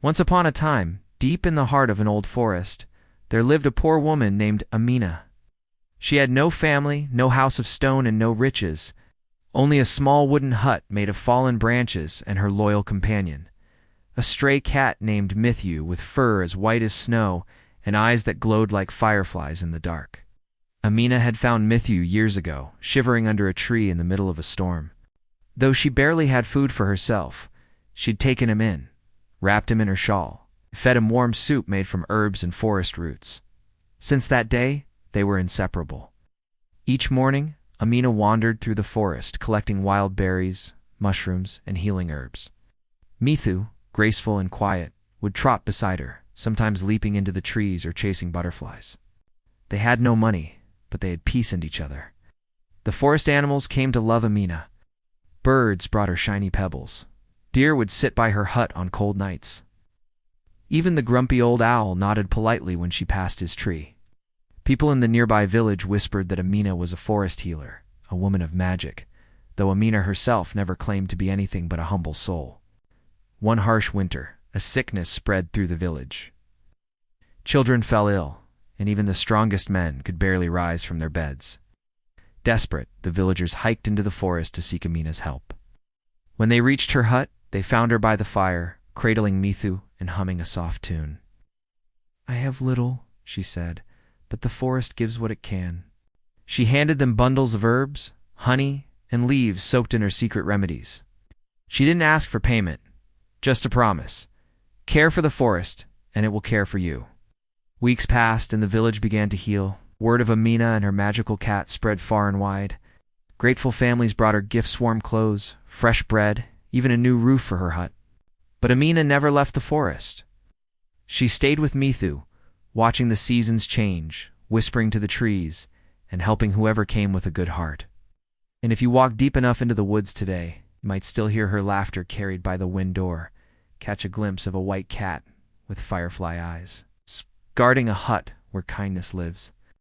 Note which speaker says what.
Speaker 1: Once upon a time, deep in the heart of an old forest, there lived a poor woman named Amina. She had no family, no house of stone, and no riches, only a small wooden hut made of fallen branches and her loyal companion, a stray cat named Mithu with fur as white as snow and eyes that glowed like fireflies in the dark. Amina had found Mithu years ago, shivering under a tree in the middle of a storm. Though she barely had food for herself, she'd taken him in, wrapped him in her shawl, fed him warm soup made from herbs and forest roots. Since that day, they were inseparable. Each morning, Amina wandered through the forest, collecting wild berries, mushrooms, and healing herbs. Mithu, graceful and quiet, would trot beside her, sometimes leaping into the trees or chasing butterflies. They had no money, but they had peace in each other. The forest animals came to love Amina. Birds brought her shiny pebbles. Deer would sit by her hut on cold nights. Even the grumpy old owl nodded politely when she passed his tree. People in the nearby village whispered that Amina was a forest healer, a woman of magic, though Amina herself never claimed to be anything but a humble soul. One harsh winter, a sickness spread through the village. Children fell ill, and even the strongest men could barely rise from their beds. Desperate, the villagers hiked into the forest to seek Amina's help. When they reached her hut, they found her by the fire, cradling Mithu and humming a soft tune. "I have little," she said, "but the forest gives what it can." She handed them bundles of herbs, honey, and leaves soaked in her secret remedies. She didn't ask for payment, just a promise. Care for the forest, and it will care for you. Weeks passed, and the village began to heal. Word of Amina and her magical cat spread far and wide. Grateful families brought her gifts, warm clothes, fresh bread, even a new roof for her hut. But Amina never left the forest. She stayed with Mithu, watching the seasons change, whispering to the trees, and helping whoever came with a good heart. And if you walk deep enough into the woods today, you might still hear her laughter carried by the wind or catch a glimpse of a white cat with firefly eyes, guarding a hut where kindness lives.